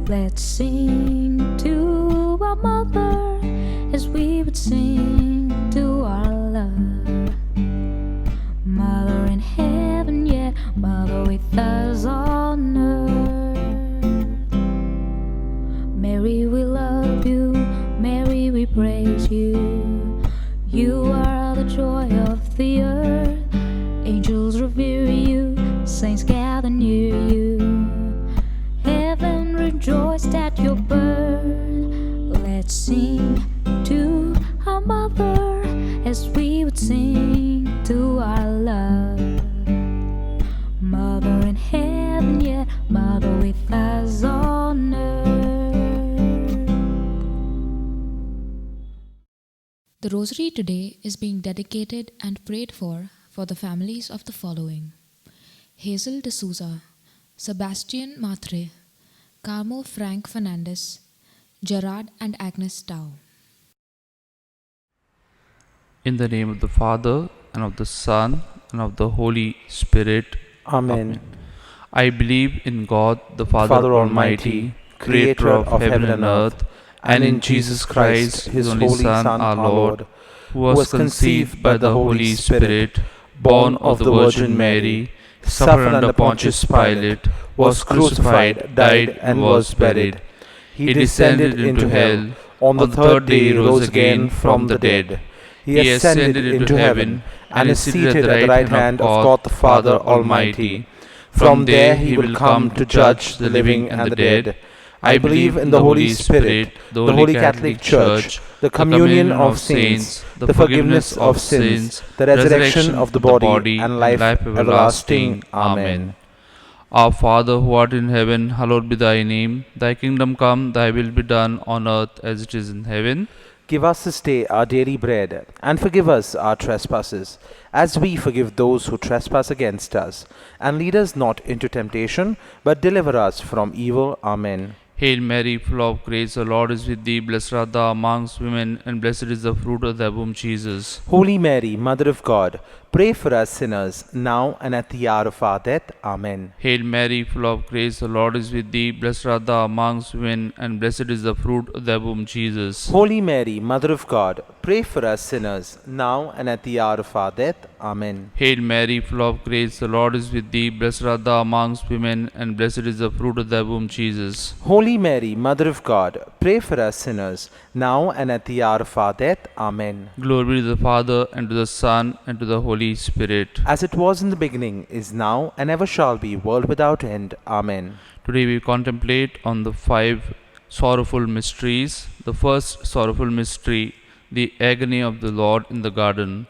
Let's sing to our mother as we would sing to our love. Mother in heaven, yeah, mother with us on earth. Mary, we love you, Mary, we praise you. You are the joy of the earth. Angels revere you, saints gather near you. Heaven rejoiced at your birth. Let's sing to our mother as we would sing to our love. Mother in heaven, yeah, mother with us on earth. The Rosary today is being dedicated and prayed for the families of the following: Hazel de Souza, Sebastian Matre, Carmo Frank Fernandez, Gerard and Agnes Tau. In the name of the Father, and of the Son, and of the Holy Spirit. Amen. I believe in God, the Father Almighty, creator of heaven and earth, and in Jesus Christ, his only Son, our Lord, who was conceived by the Holy Spirit, born of the Virgin Mary, suffered under Pontius Pilate, was crucified, died, and was buried. He descended into hell. On the third day he rose again from the dead. He ascended into heaven and is seated at the right hand of God the Father Almighty. From there he will come to judge the living and the dead. I believe in the Holy Spirit, the Holy Catholic Church, the communion of saints, the forgiveness of sins, the resurrection of the body, and life everlasting. Amen. Our Father who art in heaven, hallowed be thy name. Thy kingdom come, thy will be done on earth as it is in heaven. Give us this day our daily bread, and forgive us our trespasses, as we forgive those who trespass against us. And lead us not into temptation, but deliver us from evil. Amen. Hail Mary, full of grace, the Lord is with thee. Blessed art thou amongst women, and blessed is the fruit of thy womb, Jesus. Holy Mary, Mother of God, pray for us sinners, now and at the hour of our death. Amen. Hail Mary, full of grace, the Lord is with thee. Blessed art thou amongst women, and blessed is the fruit of thy womb, Jesus. Holy Mary, Mother of God, pray for us sinners, now and at the hour of our death. Amen. Hail Mary, full of grace, the Lord is with thee. Blessed art thou amongst women, and blessed is the fruit of thy womb, Jesus. Holy Mary, Mother of God, pray for us sinners, now and at the hour of our death. Amen. Glory be to the Father, and to the Son, and to the Holy Spirit. As it was in the beginning, is now, and ever shall be, world without end. Amen. Today we contemplate on the 5 sorrowful mysteries. The first sorrowful mystery, the agony of the Lord in the garden.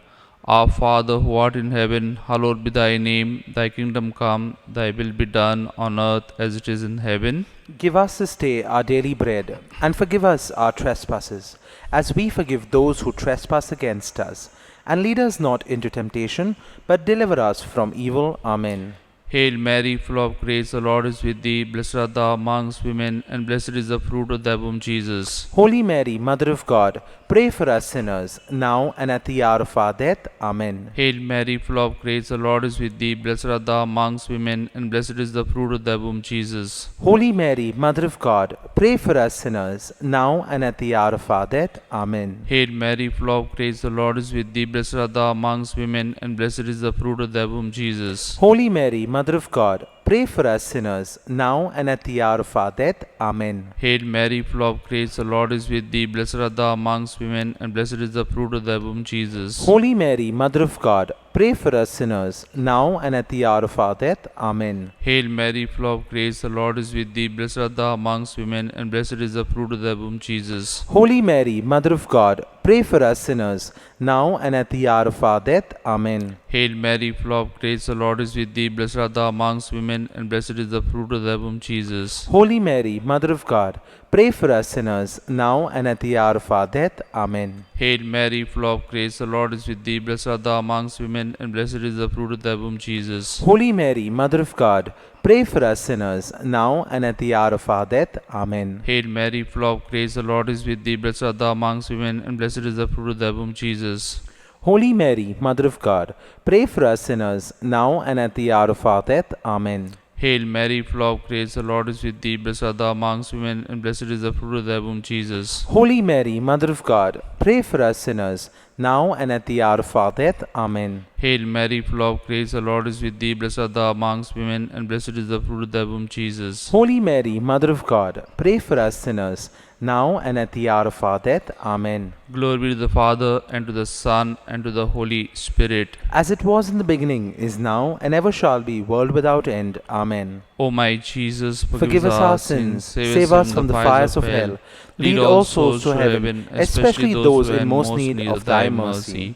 Our Father who art in heaven, hallowed be thy name. Thy kingdom come, thy will be done on earth as it is in heaven. Give us this day our daily bread, and forgive us our trespasses, as we forgive those who trespass against us. And lead us not into temptation, but deliver us from evil. Amen. Hail Mary, full of grace, the Lord is with thee. Blessed art thou amongst women, and blessed is the fruit of thy womb, Jesus. Holy Mary, Mother of God, pray for us sinners, now and at the hour of our death. Amen. Hail Mary, full of grace, the Lord is with thee. Blessed art thou amongst women, and blessed is the fruit of thy womb, Jesus. Holy Mary, Mother of God, pray for us sinners, now and at the hour of our death. Amen. Hail Mary, full of grace, the Lord is with thee. Blessed art thou amongst women, and blessed is the fruit of thy womb, Jesus. Holy Mary, Mother of God, pray for us sinners, now and at the hour of our death. Amen. Hail Mary, full of grace, the Lord is with thee. Blessed art thou amongst women, and blessed is the fruit of thy womb, Jesus. Holy Mary, Mother of God, pray for us sinners, now and at the hour of our death. Amen. Hail Mary, full of grace, the Lord is with thee. Blessed art thou amongst women, and blessed is the fruit of thy womb, Jesus. Holy Mary, Mother of God, pray for us sinners, now and at the hour of our death. Amen. Hail Mary, full of grace, the Lord is with thee. Blessed art thou amongst women, and blessed is the fruit of thy womb, Jesus. Holy Mary, Mother of God, pray for us sinners, now and at the hour of our death. Amen. Hail Mary, full of grace, the Lord is with thee. Blessed art thou amongst women, and blessed is the fruit of thy womb, Jesus. Holy Mary, Mother of God, pray for us sinners, now and at the hour of our death. Amen. Hail Mary, full of grace, the Lord is with thee. Blessed art thou amongst women, and blessed is the fruit of thy womb, Jesus. Holy Mary, Mother of God, pray for us sinners, now and at the hour of our death. Amen. Hail Mary, full of grace, the Lord is with thee. Blessed art thou amongst women, and blessed is the fruit of thy womb, Jesus. Holy Mary, Mother of God, pray for us sinners, now and at the hour of our death. Amen. Hail Mary, full of grace, the Lord is with thee. Blessed art thou amongst women, and blessed is the fruit of thy womb, Jesus. Holy Mary, Mother of God, pray for us sinners, now and at the hour of our death. Amen. Glory be to the Father, and to the Son, and to the Holy Spirit. As it was in the beginning, is now, and ever shall be, world without end. Amen. O my Jesus, Forgive us our sins, save us from the fires of hell, lead all souls to heaven, especially those in most need of thy mercy.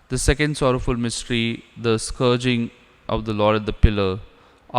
The second sorrowful mystery, the scourging of the Lord at the pillar.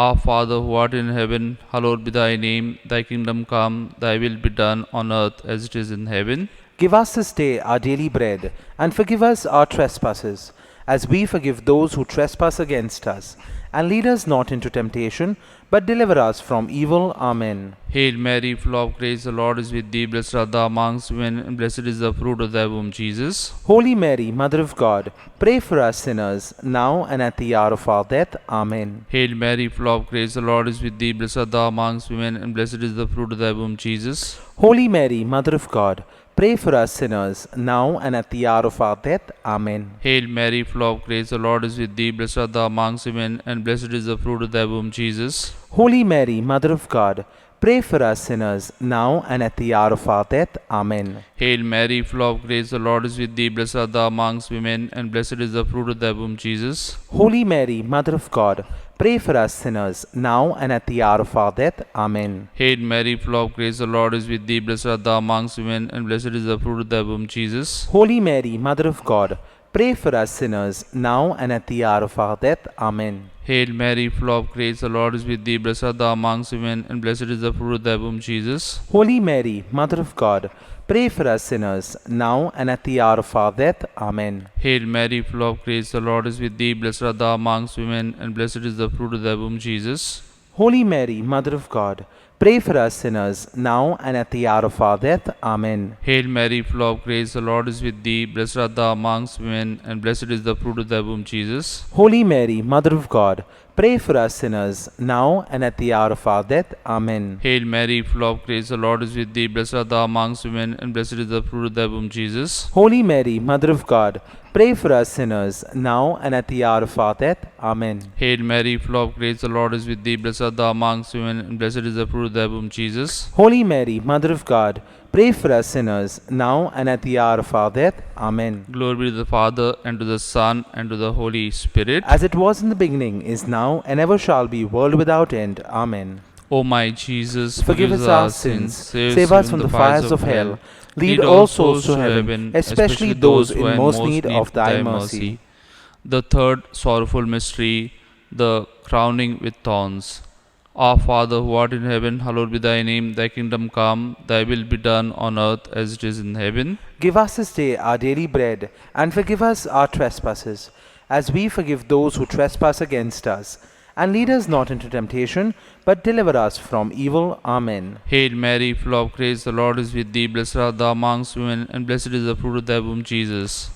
Our Father who art in heaven, hallowed be thy name. Thy kingdom come, thy will be done on earth as it is in heaven. Give us this day our daily bread, and forgive us our trespasses, as we forgive those who trespass against us. And lead us not into temptation, but deliver us from evil. Amen. Hail Mary, full of grace, the Lord is with thee. Blessed art thou amongst women, and blessed is the fruit of thy womb, Jesus. Holy Mary, Mother of God, pray for us sinners, now and at the hour of our death. Amen. Hail Mary, full of grace, the Lord is with thee. Blessed art thou amongst women, and blessed is the fruit of thy womb, Jesus. Holy Mary, Mother of God, pray for us sinners, now and at the hour of our death. Amen. Hail Mary, full of grace, the Lord is with thee. Blessed art thou amongst women, and blessed is the fruit of thy womb, Jesus. Holy Mary, Mother of God, pray for us sinners, now and at the hour of our death. Amen. Hail Mary, full of grace, the Lord is with thee. Blessed art thou amongst women, and blessed is the fruit of thy womb, Jesus. Holy Mary, Mother of God, pray for us sinners, now and at the hour of our death. Amen. Hail Mary, full of grace, the Lord is with thee. Blessed art thou amongst women, and blessed is the fruit of thy womb, Jesus. Holy Mary, Mother of God, pray for us sinners, now and at the hour of our death. Amen. Hail Mary, full of grace, the Lord is with thee. Blessed art thou amongst women, and blessed is the fruit of thy womb, Jesus. Holy Mary, Mother of God, pray for us sinners, now and at the hour of our death. Amen. Hail Mary, full of grace, the Lord is with thee. Blessed art thou amongst women, and blessed is the fruit of thy womb, Jesus. Holy Mary, Mother of God, pray for us sinners, now and at the hour of our death. Amen. Hail Mary, full of grace, the Lord is with thee. Blessed art thou amongst women, and blessed is the fruit of thy womb, Jesus. Holy Mary, Mother of God, pray for us sinners, now and at the hour of our death. Amen. Hail Mary, full of grace, the Lord is with thee. Blessed art thou amongst women, and blessed is the fruit of thy womb, Jesus. Holy Mary, Mother of God, pray for us sinners, now and at the hour of our death. Amen. Hail Mary, full of grace, the Lord is with thee. Blessed art thou amongst women, and blessed is the fruit of thy womb, Jesus. Holy Mary, Mother of God, pray for us sinners, now and at the hour of our death. Amen. Glory be to the Father, and to the Son, and to the Holy Spirit. As it was in the beginning, is now, and ever shall be, world without end. Amen. O my Jesus, Forgive us our sins, save us from the fires of hell, lead all souls to heaven, especially those in most need of thy mercy. The third sorrowful mystery, the crowning with thorns. Our Father who art in heaven, hallowed be thy name. Thy kingdom come, thy will be done on earth as it is in heaven. Give us this day our daily bread, and forgive us our trespasses, as we forgive those who trespass against us. And lead us not into temptation, but deliver us from evil. Amen. Hail Mary, full of grace, the Lord is with thee. Blessed art thou amongst women, and blessed is the fruit of thy womb, Jesus.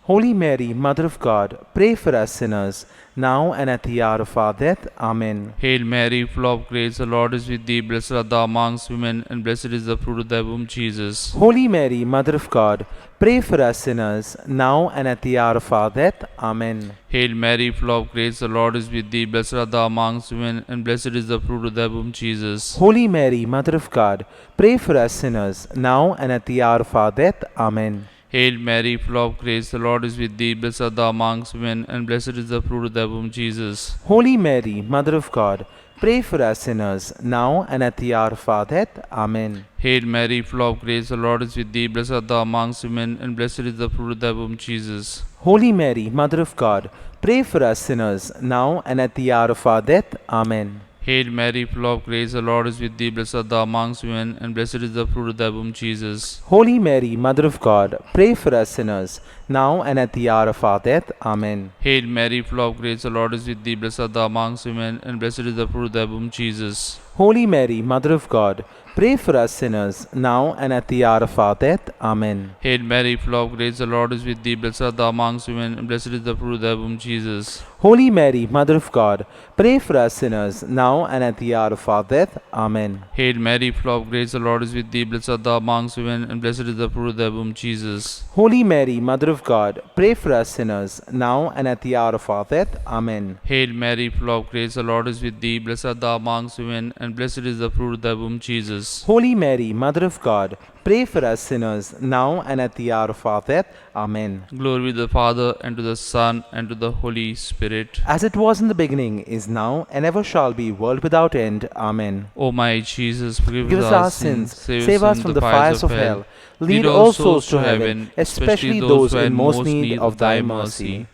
Holy Mary, Mother of God, pray for us sinners, now and at the hour of our death. Amen. Hail Mary, full of grace, the Lord is with thee. Blessed art thou amongst women, and blessed is the fruit of thy womb, Jesus. Holy Mary, Mother of God, pray for us sinners, now and at the hour of our death. Amen. Hail Mary, full of grace, the Lord is with thee. Blessed art thou amongst women, and blessed is the fruit of thy womb, Jesus. Holy Mary, Mother of God, pray for us sinners, now and at the hour of our death. Amen. Hail Mary, full of grace, the Lord is with thee. Blessed art thou amongst women, and blessed is the fruit of thy womb, Jesus. Holy Mary, Mother of God, pray for us sinners, now and at the hour of our death. Amen. Hail Mary, full of grace, the Lord is with thee. Blessed art thou amongst women, and blessed is the fruit of thy womb, Jesus. Holy Mary, Mother of God, pray for us sinners, now and at the hour of our death. Amen. Hail Mary, full of grace, the Lord is with thee. Blessed art thou amongst women, and blessed is the fruit of thy womb, Jesus. Holy Mary, Mother of God, pray for us sinners, now and at the hour of our death. Amen. Hail Mary, full of grace, the Lord is with thee. Blessed art thou amongst women, and blessed is the fruit of thy womb, Jesus. Holy Mary, Mother of God, pray for us sinners, now and at the hour of our death. Amen. Hail Mary, full of grace, the Lord is with thee. Blessed art thou amongst women, and blessed is the fruit of thy womb, Jesus. Holy Mary, Mother of God, pray for us sinners, now and at the hour of our death. Amen. Hail Mary, full of grace, the Lord is with thee. Blessed art thou amongst women, and blessed is the fruit of thy womb, Jesus. Holy Mary, Mother of God, pray for us sinners, now and at the hour of our death. Amen. Hail Mary, full of grace, the Lord is with thee. Blessed art thou amongst women, and blessed is the fruit of thy womb, Jesus. Holy Mary, Mother of God, pray for us sinners, now and at the hour of our death. Amen. Glory be to the Father, and to the Son, and to the Holy Spirit. As it was in the beginning, is now, and ever shall be, world without end. Amen. O my Jesus, forgive Forgive us our sins, save us from the fires of hell. Lead all souls to heaven, especially those who are in most need of thy mercy.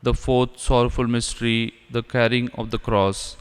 The fourth sorrowful mystery, the carrying of the cross.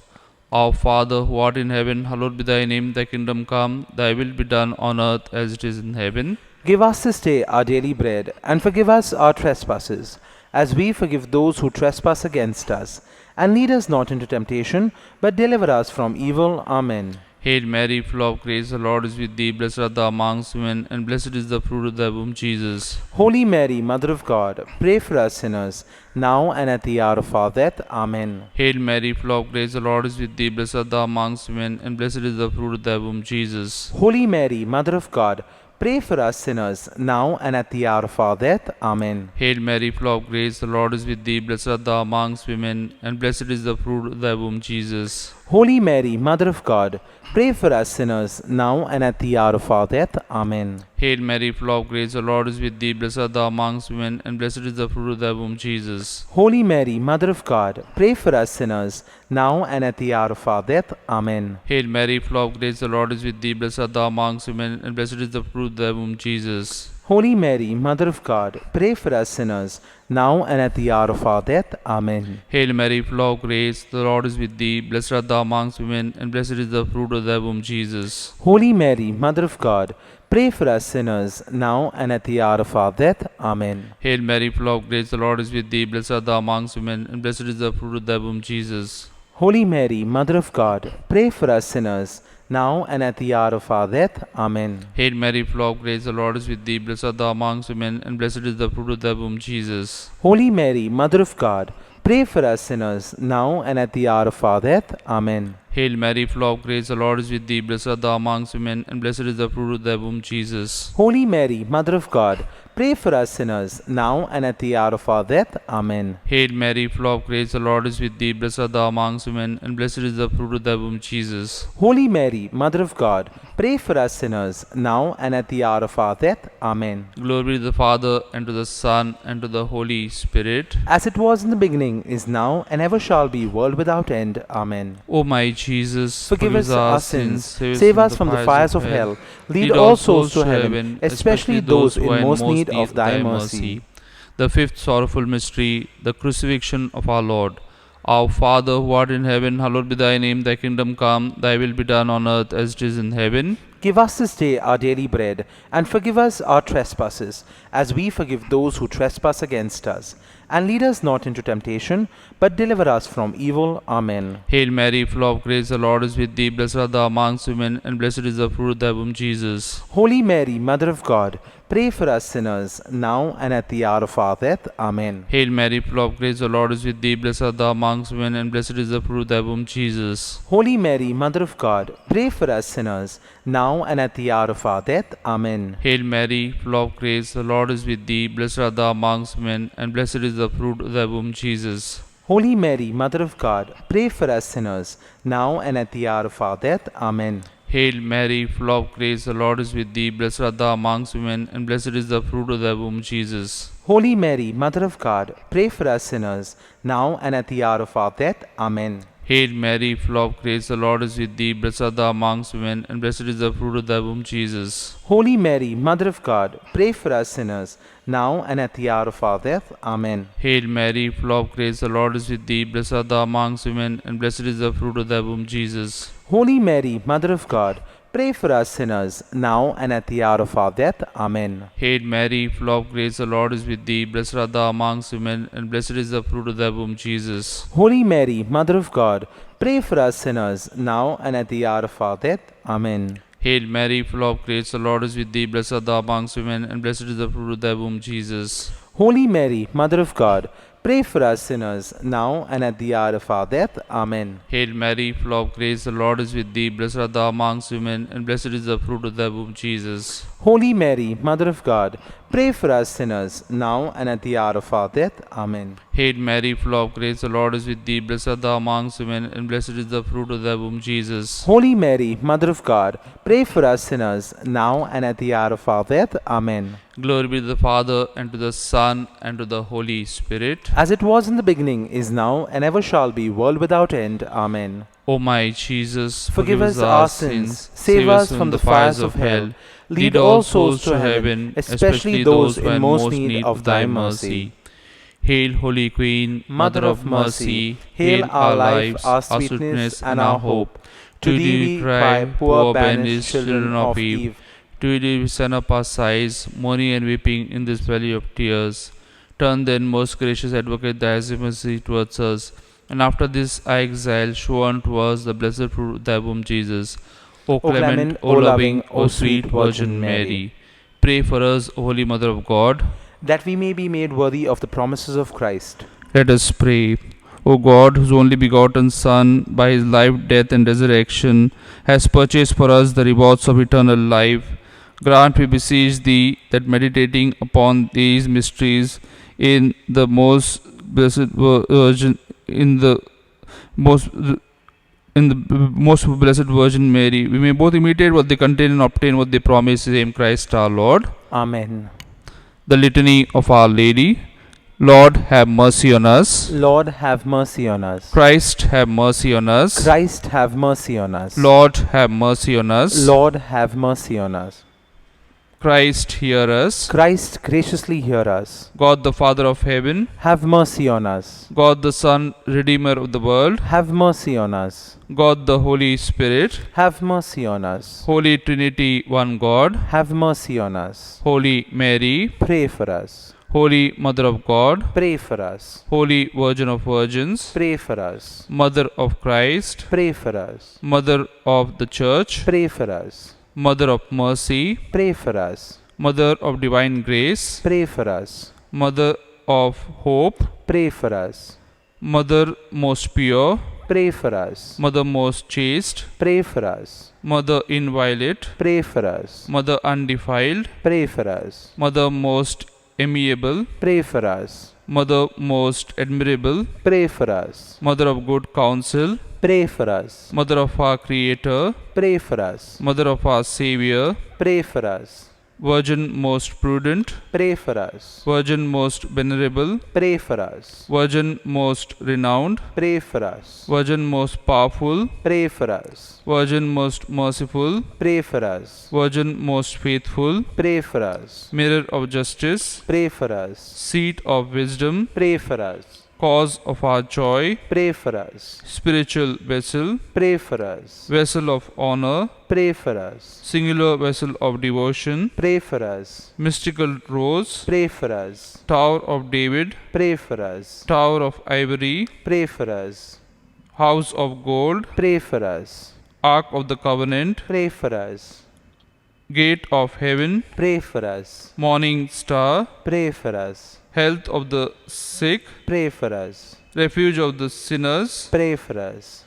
Our Father, who art in heaven, hallowed be thy name. Thy kingdom come, thy will be done on earth as it is in heaven. Give us this day our daily bread, and forgive us our trespasses, as we forgive those who trespass against us. And lead us not into temptation, but deliver us from evil. Amen. Hail Mary, full of grace, the Lord is with thee. Blessed art thou amongst women, and blessed is the fruit of thy womb, Jesus. Holy Mary, Mother of God, pray for us sinners, now and at the hour of our death. Amen. Hail Mary, full of grace, the Lord is with thee. Blessed art thou amongst women, and blessed is the fruit of thy womb, Jesus. Holy Mary, Mother of God, pray for us sinners, now and at the hour of our death. Amen. Hail Mary, full of grace, the Lord is with thee. Blessed art thou amongst women, and blessed is the fruit of thy womb, Jesus. Holy Mary, Mother of God, pray for us sinners, now and at the hour of our death. Amen. Hail Mary, full of grace, the Lord is with thee. Blessed art thou amongst women, and blessed is the fruit of thy womb, Jesus. Holy Mary, Mother of God, pray for us sinners, now and at the hour of our death. Amen. Hail Mary, full of grace, the Lord is with thee. Blessed art thou amongst women, and blessed is the fruit of thy womb, Jesus. Holy Mary, Mother of God, pray for us sinners, now and at the hour of our death. Amen. Hail Mary, full of grace, the Lord is with thee. Blessed art thou amongst women, and blessed is the fruit of thy womb, Jesus. Holy Mary, Mother of God, pray for us sinners, now and at the hour of our death. Amen. Hail Mary, full of grace, the Lord is with thee. Blessed art thou amongst women, and blessed is the fruit of thy womb, Jesus. Holy Mary, Mother of God, pray for us sinners, now and at the hour of our death. Amen. Hail Mary, full of grace, the Lord is with thee. Blessed art thou amongst women, and blessed is the fruit of thy womb, Jesus. Holy Mary, Mother of God, pray for us sinners, now and at the hour of our death. Amen. Hail Mary, full of grace, the Lord is with thee. Blessed art thou amongst women, and blessed is the fruit of thy womb, Jesus. Holy Mary, Mother of God, pray for us sinners, now and at the hour of our death. Amen. Hail Mary, full of grace, the Lord is with thee. Blessed art thou amongst women, and blessed is the fruit of thy womb, Jesus. Holy Mary, Mother of God, pray for us sinners, now and at the hour of our death. Amen. Glory be to the Father, and to the Son, and to the Holy Spirit. As it was in the beginning, is now, and ever shall be, world without end. Amen. O my Jesus, Forgive us our sins, save us from the fires of hell. Lead all souls to heaven, especially those in most need of thy mercy. The fifth sorrowful mystery, the crucifixion of our Lord. Our Father, who art in heaven, hallowed be thy name. Thy kingdom come, thy will be done on earth as it is in heaven. Give us this day our daily bread, and forgive us our trespasses, as we forgive those who trespass against us. And lead us not into temptation, but deliver us from evil. Amen. Hail Mary, full of grace, the Lord is with thee. Blessed art thou amongst women, and blessed is the fruit of thy womb, Jesus. Holy Mary, Mother of God, pray for us sinners, now and at the hour of our death. Amen. Hail Mary, full of grace, the Lord is with thee. Blessed art thou amongst women, and blessed is the fruit of thy womb, Jesus. Holy Mary, Mother of God, pray for us sinners, now and at the hour of our death. Amen. Hail Mary, full of grace, the Lord is with thee. Blessed art thou amongst women, and blessed is the fruit of thy womb, Jesus. Holy Mary, Mother of God, pray for us sinners, now and at the hour of our death. Amen. Hail Mary, full of grace, the Lord is with thee. Blessed art thou amongst women, and blessed is the fruit of thy womb, Jesus. Holy Mary, Mother of God, pray for us sinners, now and at the hour of our death. Amen. Hail Mary, full of grace, the Lord is with thee. Blessed art thou amongst women, and blessed is the fruit of thy womb, Jesus. Holy Mary, Mother of God, pray for us sinners, now and at the hour of our death. Amen. Hail Mary, full of grace, the Lord is with thee. Blessed art thou amongst women, and blessed is the fruit of thy womb, Jesus. Holy Mary, Mother of God, pray for us sinners, now and at the hour of our death. Amen. Hail Mary, full of grace, the Lord is with thee. Blessed art thou amongst women, and blessed is the fruit of thy womb, Jesus. Holy Mary, Mother of God, pray for us sinners, now and at the hour of our death. Amen. Hail Mary, full of grace, the Lord is with thee. Blessed art thou amongst women, and blessed is the fruit of thy womb, Jesus. Holy Mary, Mother of God, pray for us sinners, now and at the hour of our death. Amen. Hail Mary, full of grace, the Lord is with thee. Blessed art thou amongst women, and blessed is the fruit of thy womb, Jesus. Holy Mary, Mother of God, pray for us sinners, now and at the hour of our death. Amen. Hail Mary, full of grace, the Lord is with thee. Blessed art thou amongst women, and blessed is the fruit of thy womb, Jesus. Holy Mary, Mother of God, pray for us sinners, now and at the hour of our death. Amen. Glory be to the Father, and to the Son, and to the Holy Spirit. As it was in the beginning, is now, and ever shall be, world without end. Amen. O my Jesus, Forgive us our sins, save us from the fires of hell, lead all souls to heaven, especially those in most need of thy mercy. Hail, Holy Queen, Mother of Mercy, hail our life, our sweetness, and our hope. To thee we cry, poor banished children of Eve. To thee we send up our sighs, mourning and weeping in this valley of tears. Turn then, most gracious Advocate, thy mercy towards us, and after this our exile, show unto us the blessed fruit of thy womb, Jesus. O clement, O loving, O sweet Virgin Mary, pray for us, O Holy Mother of God, that we may be made worthy of the promises of Christ. Let us pray. O God, whose only begotten Son, by his life, death, and resurrection, has purchased for us the rewards of eternal life, grant, we beseech thee, that meditating upon these mysteries in the most blessed Virgin, in the most blessed Virgin Mary, we may both imitate what they contain and obtain what they promise, same Christ our Lord. Amen. The Litany of Our Lady. Lord, have mercy on us. Lord, have mercy on us. Christ, have mercy on us. Christ, have mercy on us. Lord, have mercy on us. Lord, have mercy on us. Christ, hear us. Christ, graciously hear us. God the Father of heaven, have mercy on us. God the Son, Redeemer of the world, have mercy on us. God the Holy Spirit, have mercy on us. Holy Trinity, one God, have mercy on us. Holy Mary, pray for us. Holy Mother of God, pray for us. Holy Virgin of Virgins, pray for us. Mother of Christ, pray for us. Mother of the Church, pray for us. Mother of Mercy, pray for us. Mother of Divine Grace, pray for us. Mother of Hope, pray for us. Mother most pure, pray for us. Mother most chaste, pray for us. Mother inviolate, pray for us. Mother undefiled, pray for us. Mother most amiable, pray for us. Mother most admirable, pray for us. Mother of good counsel, pray for us. Mother of our Creator, pray for us. Mother of our Savior, pray for us. Virgin most prudent, pray for us. Virgin most venerable, pray for us. Virgin most renowned, pray for us. Virgin most powerful, pray for us. Virgin most merciful, pray for us. Virgin most faithful, pray for us. Mirror of justice, pray for us. Seat of wisdom, pray for us. Cause of our joy, pray for us. Spiritual vessel, pray for us. Vessel of honor, pray for us. Singular vessel of devotion, pray for us. Mystical rose, pray for us. Tower of David, pray for us. Tower of ivory, pray for us. House of gold, pray for us. Ark of the covenant, pray for us. Gate of heaven, pray for us. Morning star, pray for us. Health of the sick, pray for us. Refuge of the sinners, pray for us.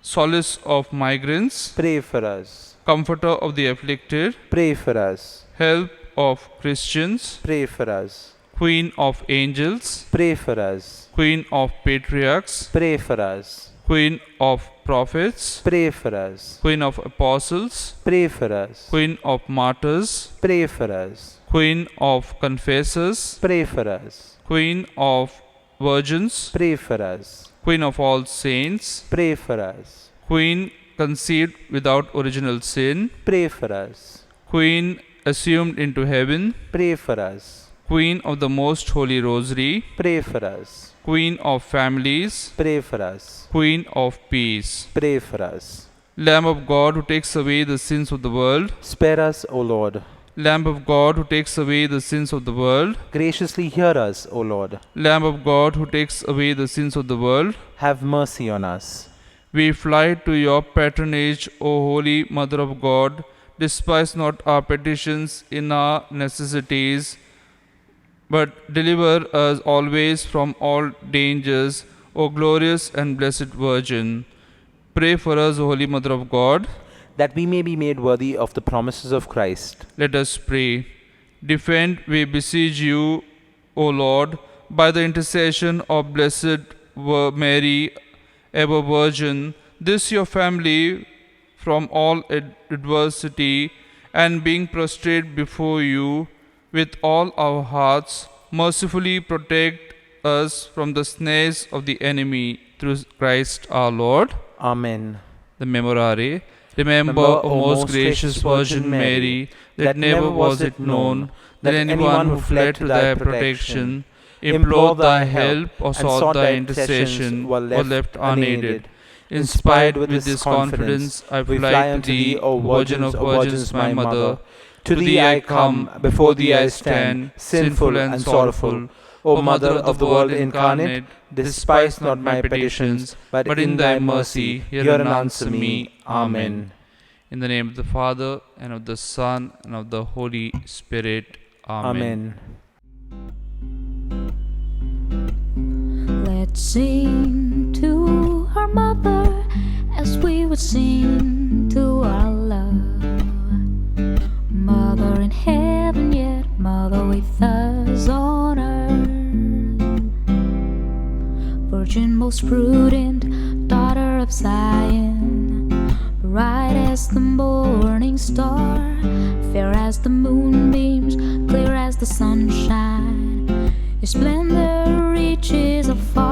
Solace of migrants, pray for us. Comforter of the afflicted, pray for us. Help of Christians, pray for us. Queen of angels, pray for us. Queen of patriarchs, pray for us. Queen of prophets, pray for us. Queen of apostles, pray for us. Queen of martyrs, pray for us. Queen of confessors, pray for us. Queen of virgins, pray for us. Queen of all saints, pray for us. Queen conceived without original sin, pray for us. Queen assumed into heaven, pray for us. Queen of the most holy rosary, pray for us. Queen of families, pray for us. Queen of peace, pray for us. Lamb of God who takes away the sins of the world, spare us, O Lord. Lamb of God who takes away the sins of the world, graciously hear us, O Lord. Lamb of God who takes away the sins of the world, have mercy on us. We fly to your patronage, O Holy Mother of God. despise not our petitions in our necessities, but deliver us always from all dangers, O glorious and blessed Virgin. Pray for us, O Holy Mother of God, that we may be made worthy of the promises of Christ. Let us pray. Defend, we beseech you, O Lord, by the intercession of Blessed Mary, ever Virgin, this your family from all adversity, and being prostrate before you with all our hearts, mercifully protect us from the snares of the enemy, through Christ our Lord. Amen. The Memorare. Remember, O most gracious Virgin Mary, that never was it known that anyone who fled to thy protection, implored thy help, or sought thy intercession were left unaided. Inspired with this confidence, I fly to thee, O Virgin of Virgins, my Mother. To thee I come, before thee I stand, sinful and sorrowful. O Mother of the world incarnate, despise not my petitions, but in thy mercy hear and answer me. Amen. In the name of the Father, and of the Son, and of the Holy Spirit. Amen. Let's sing to our mother as we would sing to our love. Mother in heaven, yet mother with us on earth. Virgin most prudent, daughter of Zion, bright as the morning star, fair as the moonbeams, clear as the sunshine. Your splendor reaches afar.